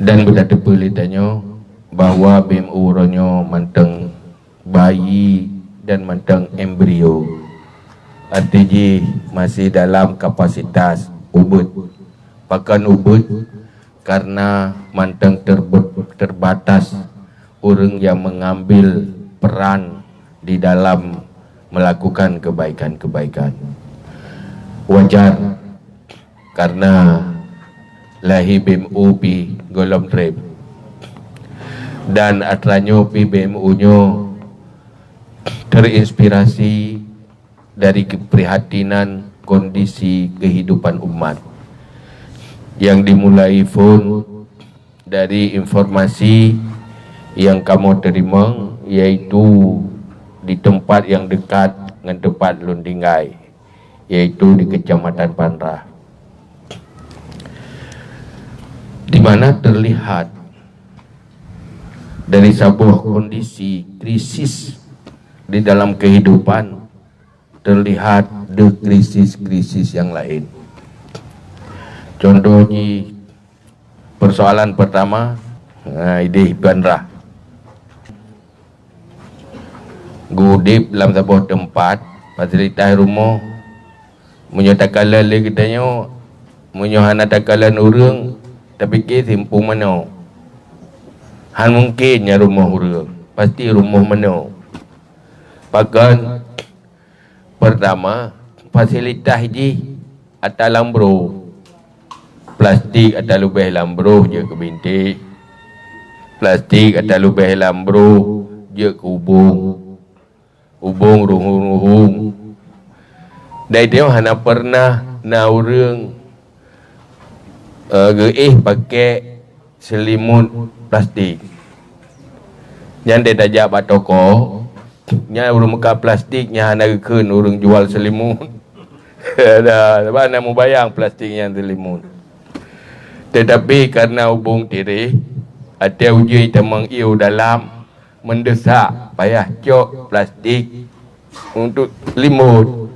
Dan berada pelitanya bahawa BMU ronyo manteng bayi dan manteng embrio. Artinya masih dalam kapasitas ubud. Pakan ubud karena manteng terbatas orang yang mengambil peran di dalam melakukan kebaikan-kebaikan. Wajar karena lahir BMU pi golom trip dan atranyo pi BMU nyo terinspirasi dari keprihatinan kondisi kehidupan umat yang dimulai pun dari informasi yang kamu terima, yaitu di tempat yang dekat dengan tempat Lundingai, yaitu di Kecamatan Panrah, di mana terlihat dari sebuah kondisi krisis di dalam kehidupan, terlihat de krisis-krisis yang lain. Contohnya persoalan pertama, ide Panrah. Gudip dalam sebuah tempat fasilitas rumah menyatakan le katanya menyohana takalan urang tapi ke simpu mana han mungkinnya rumah urang pasti rumah mana. Bahkan pertama fasilitas ji atas lambro plastik atas lubeh lambro je ke bintik, plastik atas lubeh lambro je ke ubung ruhung. Dari dia hana pernah na urang pakai selimut plastik. Yang dia tajak bat toko, nya urang muka plastiknya hana keun urang jual selimut. Dah, sebab nak mau bayang plastiknya selimut. Tetapi karena ubung tiri, ada uji temang iu dalam mendesak payah cok plastik untuk limut.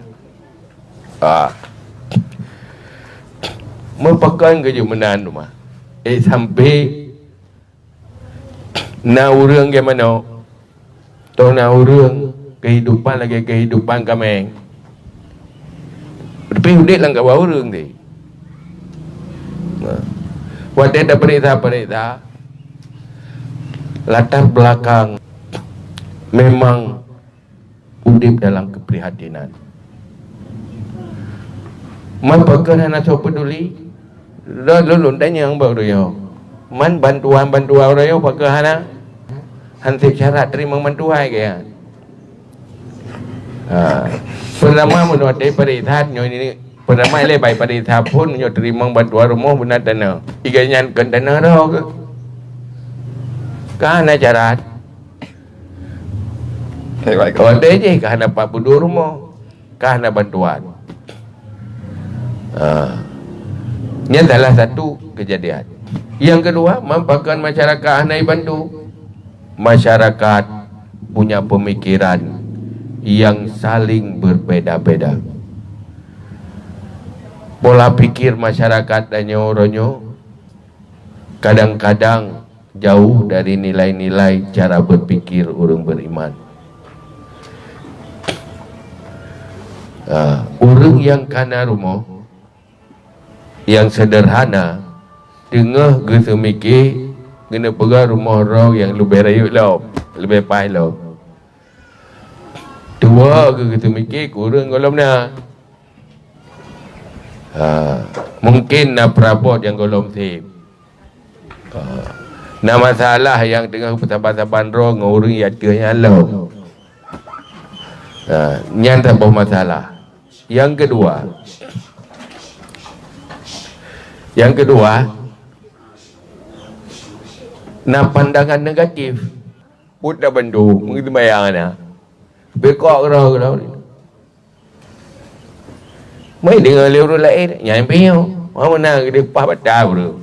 Merupakan kejumenan rumah. Sampai na urang ke mana? Tahu na urang kehidupan lagi kehidupan kami. Tapi udik lang kawa urang ni. Waktu ada berita-berita latar belakang memang udip dalam keprihatinan. Man perkara nak so peduli, dah lulun tanya yang baru yo. Man bantuan rayo perkara hana hansip syarat terima bantuan ke ya. Pertama menurut berita nyo ini pertama le baik berita pun nyo terima bantuan rumah benar tanah. Iganyan kan tanah dah ke. Kahana syarat. Kalau dia je kahana 42 rumah, kahana bantuan. Ini adalah satu kejadian. Yang kedua, mampakan masyarakat hanai bantu. Masyarakat punya pemikiran yang saling berbeda-beda. Pola pikir masyarakat dan nyoronyo kadang-kadang jauh dari nilai-nilai cara berpikir orang beriman. Orang yang kana rumah yang sederhana tengah gesa mikir kena pegang rumah orang yang lebih rayut lah, lebih pahit lah. Tua ke gesa mikir kurang golong na. Mungkin na perabot yang golong sip. Na masalah yang tengah bersabar-sabar rong orang yang tengah halau. Yang tak masalah. Yang kedua, na pandangan negatif. Put dah bantu, mungkin bayang na. Bekok kerau. Mai dengar orang lain, yang piau. Mana dia pah bro.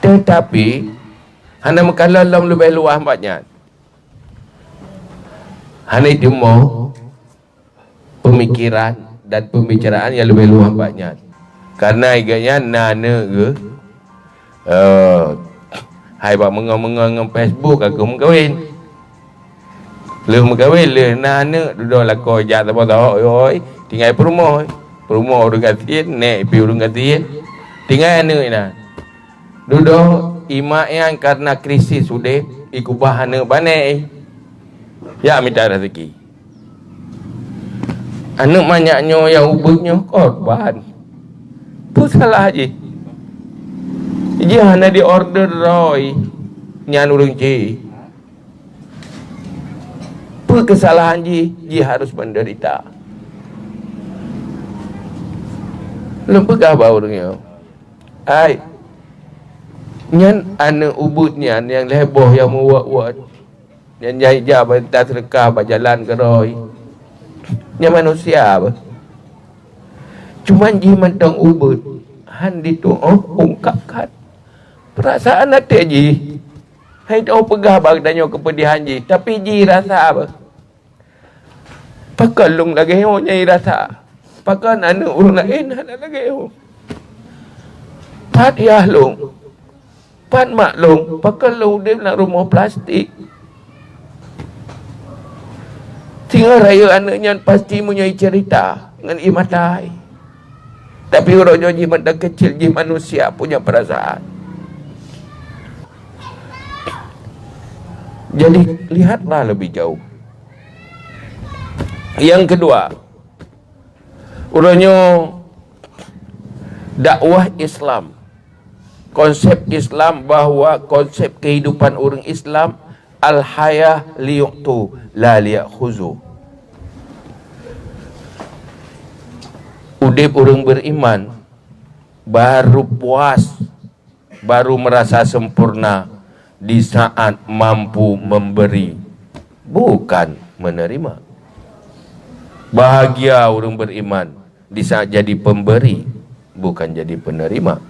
Tetapi hana makalah dalam lebih luas banyak. Hana demo pemikiran dan pembicaraan yang lebih luas banyak. Karena iganya nana ke Hai bak mengong-mengong dengan Facebook aku mengkahwin. Lu mengkahwin lu nana duduk lah kau jak tak apa oi tinggal perumah. Perumah urang gatin nek pi urang gatin. Tinggal anu ina. Duduk imak yang karena krisis sudah ikubah anak banai. Ya minta rezeki. Anak banyaknya yang ubahnya korban. Apa salah je? Dia hanya di order roy nyan urang je. Apa kesalahan je? Dia harus menderita. Belum pegah bau orangnya. Ai. Nyan anak ubudnya yang leboh yang muat-muat. Yang jahit-jahit bantah serkah berjalan ke roy. Yang manusia apa? Cuman jiman tong ubud. Handi tu ungkapkan. Perasaan hati ji. Hai tu pegah bagdanya kepedihan ji. Tapi ji rasa apa? Pakalung lagi nyai rasa. Pakan anak urang lain ada lagi. Pat yah long. Pat mak long. Pakalung dia nak rumah plastik. Tinggal raya anaknya pasti punya cerita dengan imatai. Tapi orang joji mata kecil je manusia punya perasaan. Jadi lihatlah lebih jauh. Yang kedua, urangnya dakwah Islam. Konsep Islam bahawa konsep kehidupan orang Islam al-hayah liyu'tu la liyakhuzu. Udip orang beriman baru puas, baru merasa sempurna di saat mampu memberi, bukan menerima. Bahagia orang beriman di saat jadi pemberi, bukan jadi penerima.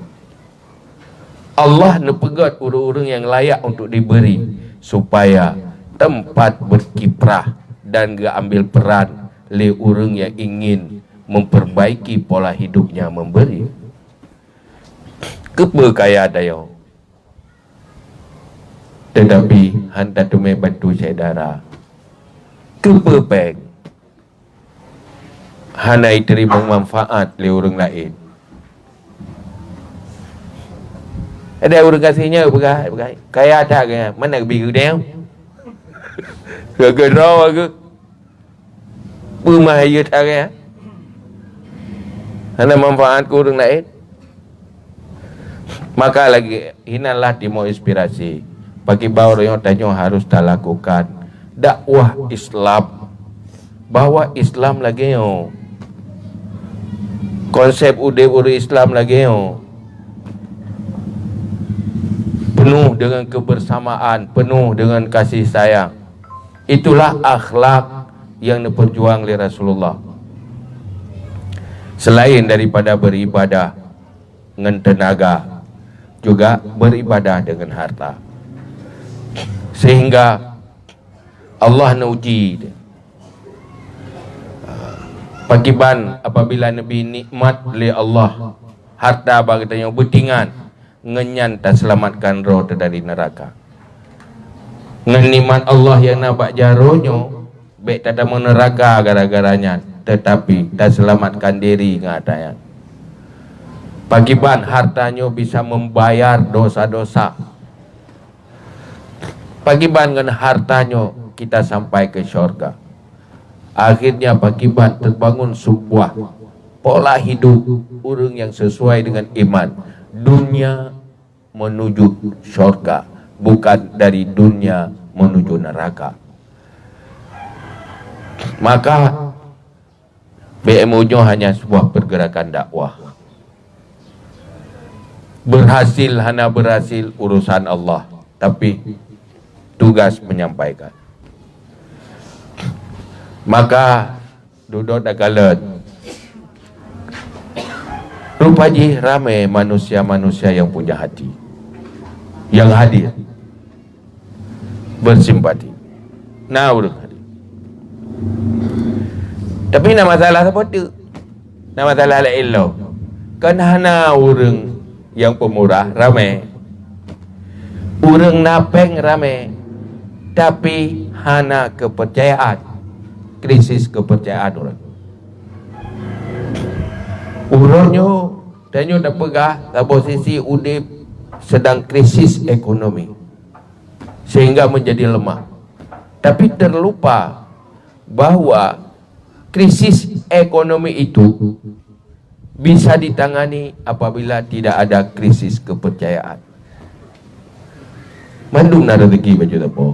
Allah nepegat orang-orang yang layak untuk diberi supaya tempat berkiprah dan gak ambil peran oleh orang yang ingin memperbaiki pola hidupnya memberi. Kepa kaya daya. Tetapi hantar tumai bantu saudara. Kepa peng. Hanai terima manfaat oleh orang lain. Ada orang kasihnya bergai. Kaya tak kaya. Mana biru dia? Ke raw ke? Pemahaya tak kaya. Hanya manfaat ke orang lain. Maka lagi hinalah timo inspirasi. Bagi bawah yang tanya harus tak lakukan dakwah Islam. Bahawa Islam lagi yo. Konsep udeh Islam lagi yo. Penuh dengan kebersamaan, penuh dengan kasih sayang. Itulah akhlak yang diperjuang oleh Rasulullah. Selain daripada beribadah dengan tenaga, juga beribadah dengan harta. Sehingga Allah nauji pakiban apabila Nabi nikmat oleh Allah harta bagitanya betingan ngenyan tak selamatkan roh dari neraka. Nikmat Allah yang nampak jaronyo baik tak ada neraka gara-garanya, tetapi tak selamatkan diri ngatanya. Pakiban hartanya bisa membayar dosa-dosa. Pakiban dengan hartanya kita sampai ke syurga. Akhirnya pakiban terbangun sebuah pola hidup orang yang sesuai dengan iman. Dunia menuju syurga, bukan dari dunia menuju neraka. Maka BMU-nya hanya sebuah pergerakan dakwah. Berhasil hanya berhasil urusan Allah, tapi tugas menyampaikan. Maka duduk dah kalet. Rupanya ramai manusia-manusia yang punya hati, yang hadir, bersimpati. Nah, urut hadir. Tapi nak masalah apa tu? Nak masalah la ilmu. Kan hana orang yang pemurah ramai, Urang napeng rame, tapi hana kepercayaan, krisis kepercayaan orang. Urangnya danyo dah pegah dalam posisi udip sedang krisis ekonomi sehingga menjadi lemah, tapi terlupa bahwa krisis ekonomi itu bisa ditangani apabila tidak ada krisis kepercayaan. Mandum nak rezeki baju tapo.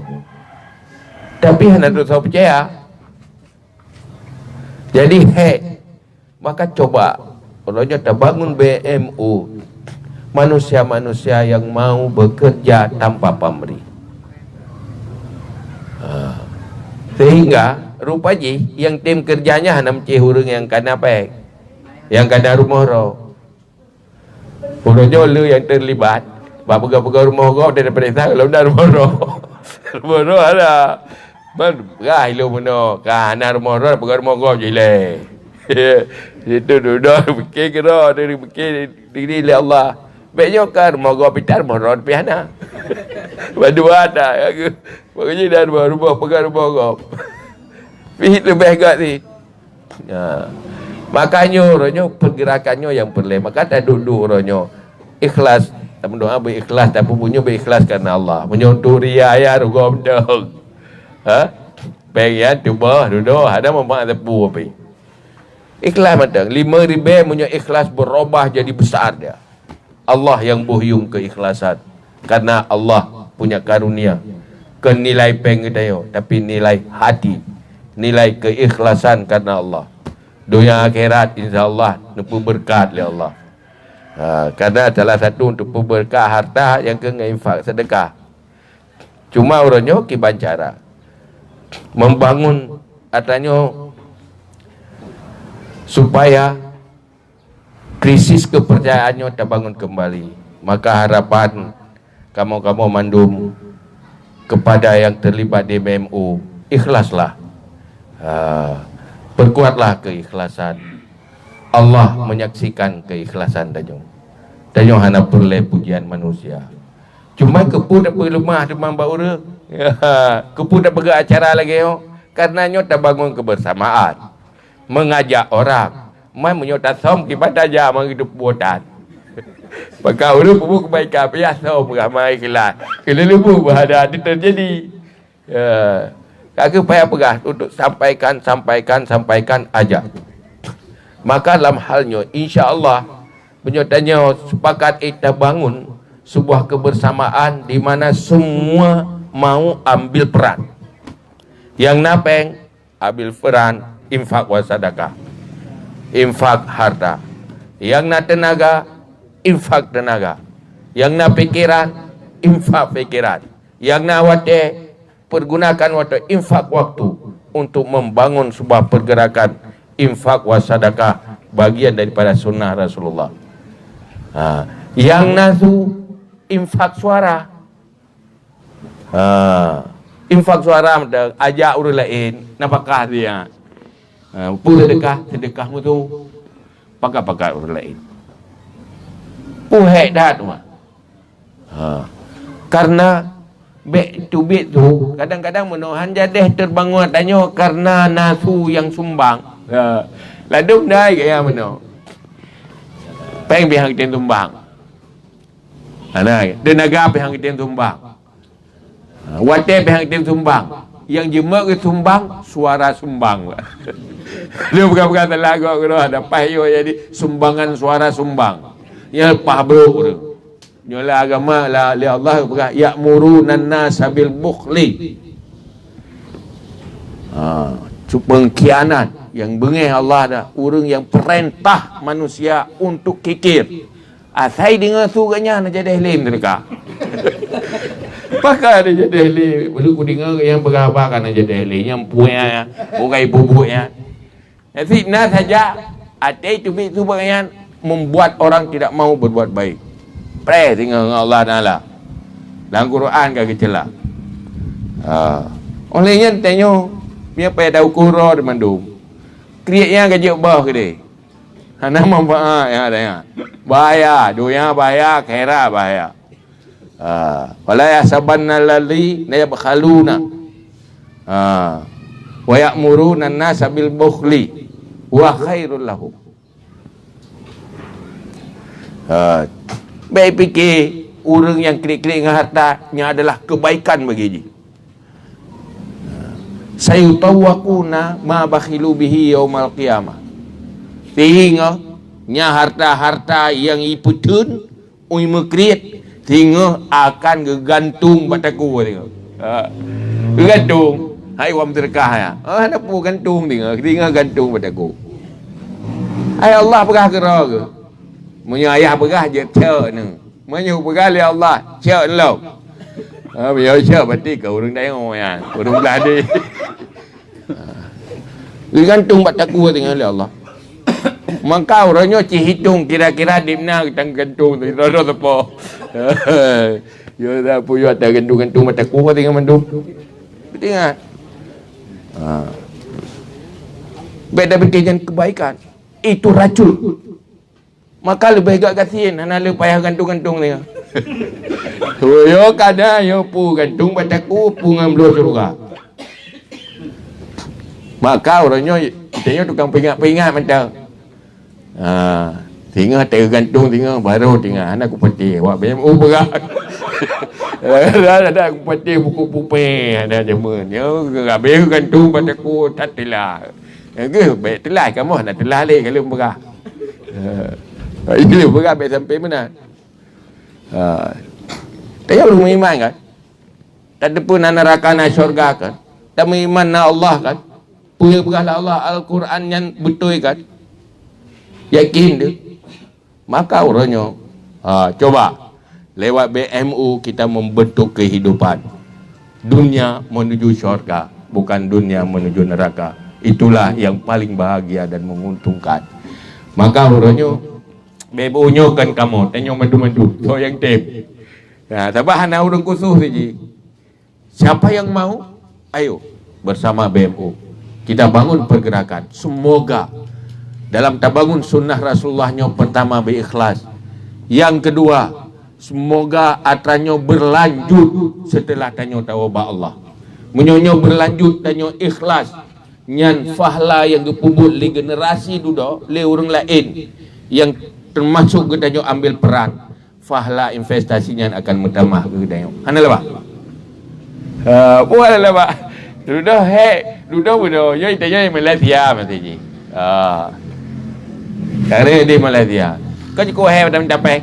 Tapi hendak dosa percaya. Jadi maka coba orangnya terbangun BMU. Manusia-manusia yang mau bekerja tanpa pamrih. Sehingga rupanya yang tim kerjanya hanya mencih hurung yang kena pek, yang kena rumah roh. Orangnya lu yang terlibat. Bapak-bapak rumah kau daripada sana kalau dah rumah roh. Rumah roh ada. Berai lu mana? Kana rumah roh bapak rumah kau je le. Itu duduk fikir kira dari fikir diri Allah. Baiknya kan rumah kau pitar rumah roh piana. Berdua ada. Makanya dah rumah bapak rumah kau. Fihit lebih agak ni. Makanya orangnya pergerakannya yang perlu. Maka tak duduk orangnya ikhlas. Berdoa berikhlas, tapi punya berikhlas kerana Allah. Menyontuh ria ya rugo betul. Pengen cuba duduk ada memang tepu apa. Ikhlas betul. 5,000 punya ikhlas berubah jadi besar dia. Allah yang buhyung keikhlasan. Karena Allah punya karunia. Ke nilai pengetayo, tapi nilai hati. Nilai keikhlasan karena Allah. Dunia akhirat insya-Allah nupu berkat oleh Allah. Karena salah satu untuk berkah harta yang kena infak sedekah. Cuma orangnya kiban cara membangun katanya supaya krisis kepercayaannya terbangun kembali. Maka harapan kamu mandum kepada yang terlibat di BMU, ikhlaslah, perkuatlah keikhlasan. Allah menyaksikan keikhlasan danyo. Danyo hana perle pujian manusia. Cuma kepu dak lemah demam baura. Kepu dak bergerak acara lagi yo. Karenanya terbangun kebersamaan. Mengajak orang. Mai menyota som kibat aja menghidup buatan. Maka urus buku kebaikan biasa beramai kelas. Kalau lupa berada ada terjadi. Kaki payah pegah untuk sampaikan ajak. Maka dalam halnya insya-Allah penyertanya sepakat kita bangun sebuah kebersamaan di mana semua mau ambil peran. Yang napeng ambil peran infak wa sedekah. Infak harta. Yang na tenaga infak tenaga. Yang na pikiran infak pikiran. Yang na waktu pergunakan waktu infak waktu untuk membangun sebuah pergerakan infak wa sedekah, bagian daripada sunnah Rasulullah. Yang nasu infak suara. Infak suara ajak orang lain napakah dia. Sedekahmu tu pakai orang lain. Puhek dah tu. Karena back to bit tu kadang-kadang menahan jadeh terbangun tanya karena nasu yang sumbang. Ladung dah kaya mana? Peng pihak kita tumbang. Tenaga pihak kita tumbang. Wadah pihak kita tumbang. Yang jema ke tumbang, suara sumbang. Dia bukan lagu kalau ada payo jadi sumbangan suara sumbang. Ya pahbro. Nyola agama la li Allah berkata ya'muruna an-nasa bil bukhli. Pengkhianat yang bengih Allah dah, orang yang perintah manusia untuk kikir. Saya dengar tu katnya nak jadi ahli mereka. Pakai dia jadi ahli. Belum ku dengar yang berapa kan nak jadi ahli, yang punya bukai bubuknya. Fitnah saja ada itu bagian membuat orang tidak mau berbuat baik. Pray tinggal dengan Allah Taala. Dalam Quran kan kecela. Olehnya tanya dia pada ukuro di mandum. Kriaknya gaji bah ke dia. Hana manfaat yang ada ya. Bahaya, dunia bahaya, akhirat bahaya. Wala yasabanna alladhi la yabkhaluna wa ya'muruna an-nasa bil bukhli wa khairul lahum. Baik fikir orang yang klik-klik dengan hartanya adalah kebaikan bagi dia. Sayutawwaquna ma bakhilu bihi yaumal qiyamah. Sehingga nya harta-harta yang iputun ui mekrit sehingga akan gegantung bataku tengok. Gegantung. Hai wam terkah ya. Ada pu gantung tengok, sehingga gantung bataku. Hai Allah pegah kera ke? Munyo ayah pegah je cek ni. Munyo pegah li Allah, cek lo. Biar cek berarti kau orang tengok ya. Orang belah dia. Gegantung bataku tengok li Allah. Maka orangnya hitung kira-kira di mana kita gantung tu. Rodo tepo. Yo dah puyo ada gantung-gantung bataku tengok mandum. Tengok. Beda bikin kebaikan. Itu racun. Maka lebih agak kasihan anak lu payah gantung-gantung ni. Yo kada yo pu gantung bataku pu ngambil surga. Maka orangnya tanya tukang pingat-pingat macam. Tinggal tergantung tinggal baru tinggal anak aku peti buat BMU berat. Ada aku peti buku pupe ada jemun. Yo habis gantung bataku tak telah. Ke baik telah kamu nak telah leh kalau berat. Itu berat sampai mana? Tanya lu iman kan? Tak ada pun neraka na syurga kan? Tak iman na Allah kan? Punya berhala Allah Al-Quran yang betul kan? Yakin dia. Maka orangnya coba lewat BMU kita membentuk kehidupan. Dunia menuju syurga, bukan dunia menuju neraka. Itulah yang paling bahagia dan menguntungkan. Maka orangnya BMU kan kamu tanya madu-madu so yang tem. Tapi hanya orang khusus saja. Siapa yang mau? Ayo bersama BMU kita bangun pergerakan. Semoga dalam tabangun sunnah Rasulullahnya pertama berikhlas. Yang kedua, semoga atranyo berlanjut setelah tanyo tawabah Allah. Menyonyo berlanjut tanyo ikhlas. Nyan fahla yang dipubut li generasi duda le orang lain yang termasuk ke tanyo ambil peran. Fahla investasinya akan bertambah ke tanyo. Hanalah Pak. Boleh lah Pak. Duda bodoh. Yo itanya Malaysia mesti ji. Kerana di Malaysia. Kau cukup mencapai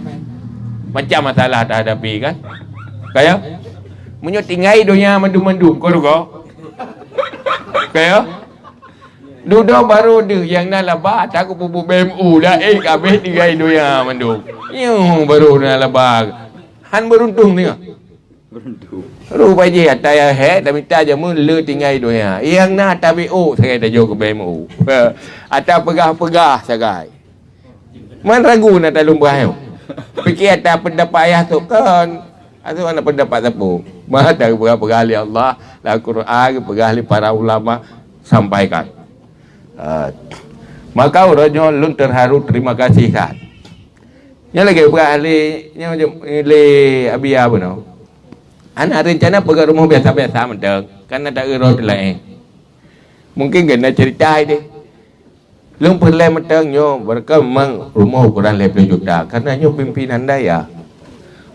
macam masalah tak hadapi kan? Kaya menyotingai dunia mendum-mendum kau rugo. Kaya duda baru dia yang nak labah tak aku pupu BMU dah habis tinggai dunia mendum. Yo baru nak labah. Han beruntung tengok. Beruntung. Rupa je ataya he dah minta je mun le tinggai dunia. Yang nak tabiu saya dah jo ke BMU. Atau pegah-pegah sagai. Man ragu nak talung berahau. Fikir atas pendapat ayah tu kan. Atau mana pendapat siapa? Maka dari pegah ahli Allah, Al-Quran, pegah ahli para ulama sampaikan. Maka orangnya lun terharu terima kasih kan. Yang lagi pegah ahli, yang le abia apa no? Anak rencana pegah rumah biasa-biasa mentang. Karena tak kira lain. Mungkin kena cerita ini. Lung perlai metangnya berkembang rumah ukuran 50 juta karena nyo pimpinan daya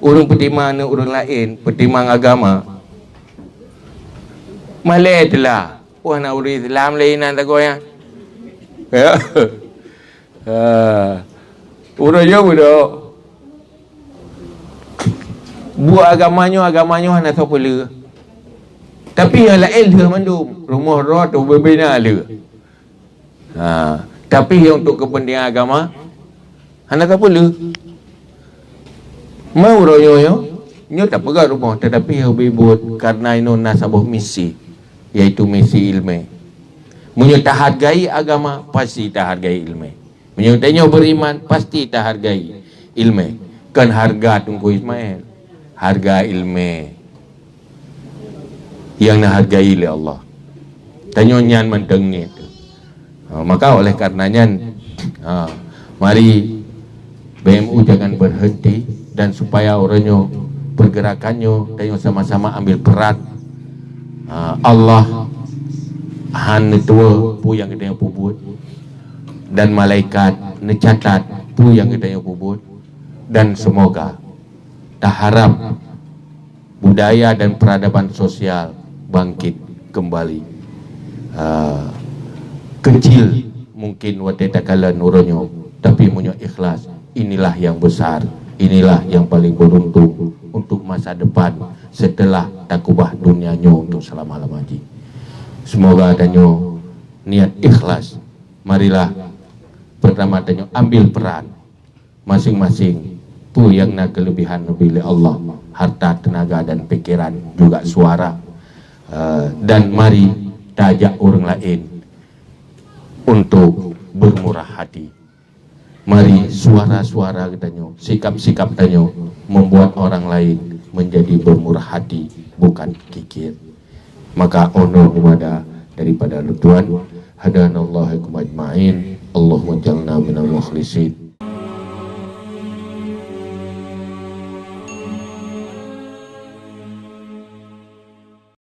urang pertimang urang lain pertimang agama malai telah nak urang Islam lainan tak goyang ya urang yo bodoh buat agamanya hanya sopela tapi yang lain dia mandum rumah roh tu berbina le. Tapi yang untuk kepentingan agama hanya tak perlu. Mau royo nyo tak pegang rumah tetapi yang berbuat karena ini nasabah misi iaitu misi ilmu. Munyo tak hargai agama pasti tak hargai ilmu. Munyo tanyo beriman pasti tak hargai ilmu. Kan harga Tunku Ismail, harga ilmu yang nak hargai oleh Allah. Tanyo nyan mendengit. Maka oleh karenanya mari BMU jangan berhenti dan supaya orangnya pergerakannya dan sama-sama ambil peran. Allah han tua pu yang kita pubut dan malaikat mencatat pu yang kita pubut, dan semoga tak harap budaya dan peradaban sosial bangkit kembali. Kecil mungkin wateta kala nuronyo, tapi munyo ikhlas, inilah yang besar, inilah yang paling beruntung untuk masa depan setelah takubah dunianya untuk selama-lamanya. Semoga adanyo niat ikhlas. Marilah pertama adanyo ambil peran masing-masing pu yang na kelebihan bila Allah, harta, tenaga dan pikiran, juga suara. Dan mari tajak orang lain untuk bermurah hati. Mari suara-suara katanya, sikap-sikap katanya membuat orang lain menjadi bermurah hati, bukan kikir. Maka honor kepada daripada Tuhan. Hadanallahu ajma'in. Allahumma jalna minal mukhlisin.